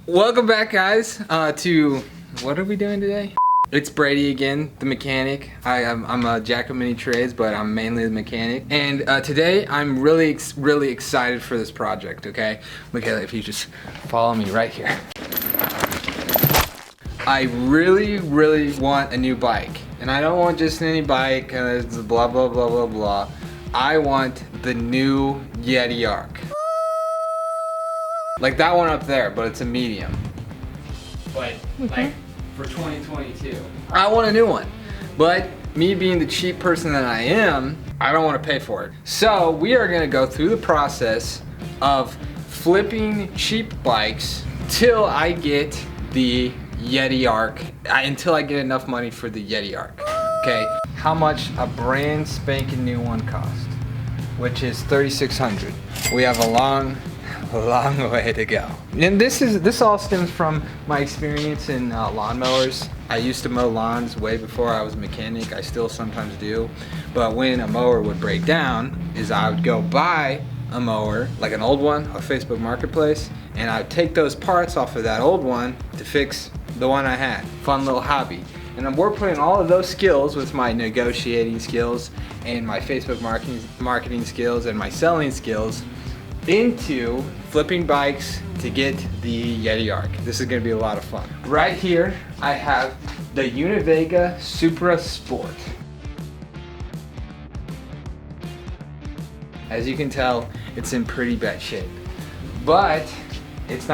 Welcome back, guys, to what are we doing today? It's Brady again, the mechanic. I'm a jack of many trades, but I'm mainly the mechanic. And today I'm really excited for this project, okay? Michaela, if you just follow me right here. I really want a new bike. And I don't want just any bike, blah, blah, blah, blah, blah. I want the new YETI ARC. Like that one up there, but it's a medium. But like for 2022. I want a new one. But me being the cheap person that I am, I don't want to pay for it. So we are gonna go through the process of flipping cheap bikes till I get the YETI ARC, until I get enough money for the YETI ARC. Okay, how much a brand spanking new one cost, which is $3,600. We have a long way to go. And this all stems from my experience in lawnmowers. I used to mow lawns way before I was a mechanic. I still sometimes do. But when a mower would break down, I would go buy a mower, like an old one, on Facebook Marketplace, and I would take those parts off of that old one to fix the one I had. Fun little hobby. And we're putting all of those skills with my negotiating skills and my Facebook marketing skills and my selling skills into flipping bikes to get the YETI ARC. This is gonna be a lot of fun. Right here, I have the Univega Supra Sport. As you can tell, it's in pretty bad shape, but it's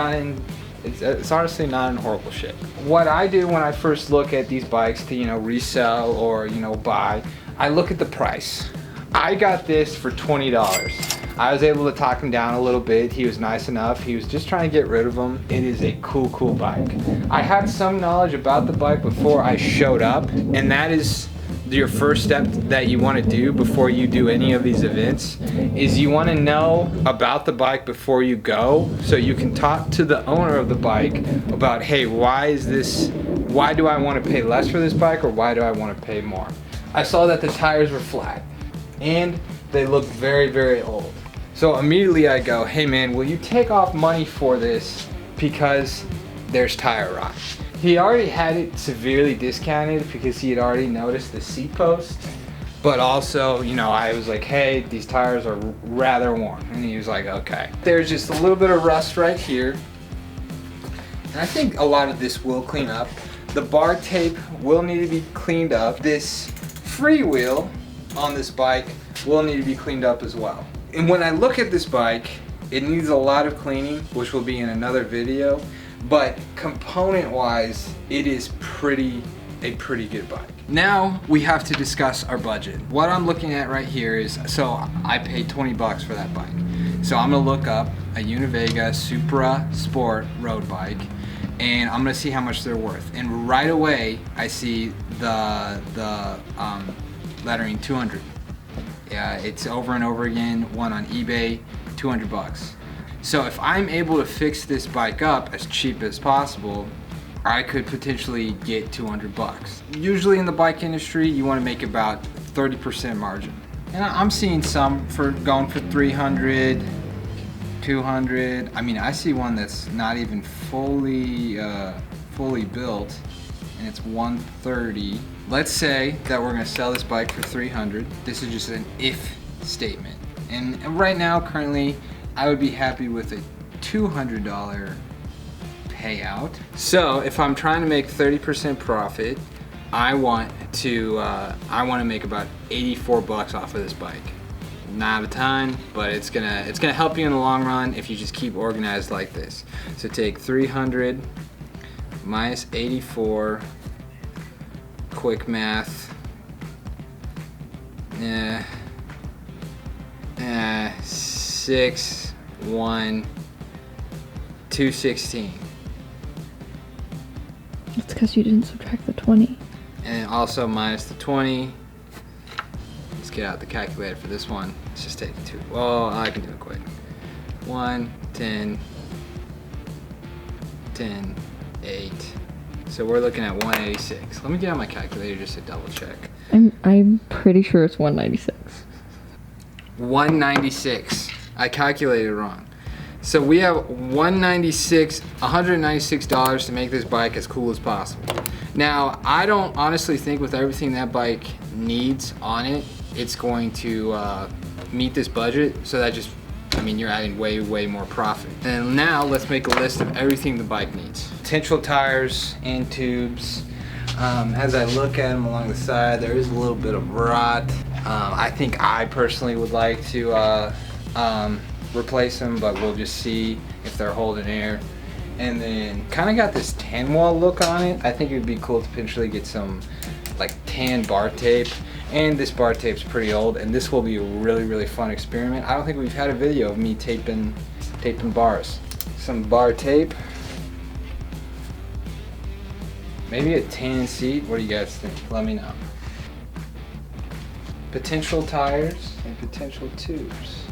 honestly not in horrible shape. What I do when I first look at these bikes to, resell or, buy, I look at the price. I got this for $20. I was able to talk him down a little bit. He was nice enough. He was just trying to get rid of them. It is a cool bike. I had some knowledge about the bike before I showed up, and that is your first step that you want to do before you do any of these events, is you want to know about the bike before you go, so you can talk to the owner of the bike about, hey, why do I want to pay less for this bike, or why do I want to pay more? I saw that the tires were flat and they look very old. So immediately I go, hey man, will you take off money for this because there's tire rot. He already had it severely discounted because he had already noticed the seat post, but also, I was like, hey, these tires are rather worn. And he was like, okay. There's just a little bit of rust right here. And I think a lot of this will clean up. The bar tape will need to be cleaned up. This freewheel on this bike will need to be cleaned up as well. And when I look at this bike, it needs a lot of cleaning, which will be in another video, but component wise, it is a pretty good bike. Now we have to discuss our budget. What I'm looking at right here is, so I paid $20 for that bike. So I'm gonna look up a Univega Supra Sport road bike, and I'm gonna see how much they're worth. And right away, I see the lettering 200. Yeah, it's over and over again, one on eBay, 200 bucks. So if I'm able to fix this bike up as cheap as possible, I could potentially get 200 bucks. Usually in the bike industry, you want to make about 30% margin. And I'm seeing some going for 300, 200. I mean, I see one that's not even fully built, and it's 130. Let's say that we're gonna sell this bike for 300. This is just an if statement. And right now, currently, I would be happy with a $200 payout. So if I'm trying to make 30% profit, I want to make about 84 bucks off of this bike. Not a ton, but it's gonna help you in the long run if you just keep organized like this. So take 300 minus 84. Quick math. 6, 1, 216. It's because you didn't subtract the 20. And also minus the 20. Let's get out the calculator for this one. Let's just take 2. Well, I can do it quick. 1, 10, 10, 8. So we're looking at 186. Let me get out my calculator just to double check. I'm pretty sure it's 196. 196. I calculated wrong. So we have $196 to make this bike as cool as possible. Now, I don't honestly think with everything that bike needs on it, it's going to meet this budget. So that just, I mean, you're adding way more profit. And now let's make a list of everything the bike needs. Potential tires and tubes. As I look at them along the side, there is a little bit of rot. I think I personally would like to replace them, but we'll just see if they're holding air. And then kind of got this tan wall look on it. I think it would be cool to potentially get some like tan bar tape. And this bar tape's pretty old, and this will be a really fun experiment. I don't think we've had a video of me taping bars. Some bar tape. Maybe a tan seat. What do you guys think? Let me know. Potential tires and potential tubes.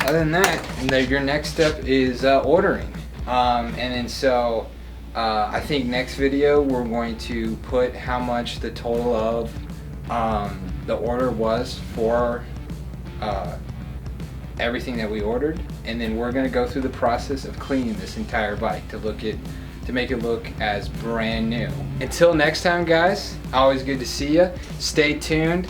Other than that, your next step is ordering. And then so I think next video we're going to put how much the total of the order was for everything that we ordered, and then we're going to go through the process of cleaning this entire bike to make it look as brand new. Until next time, guys, always good to see you. Stay tuned.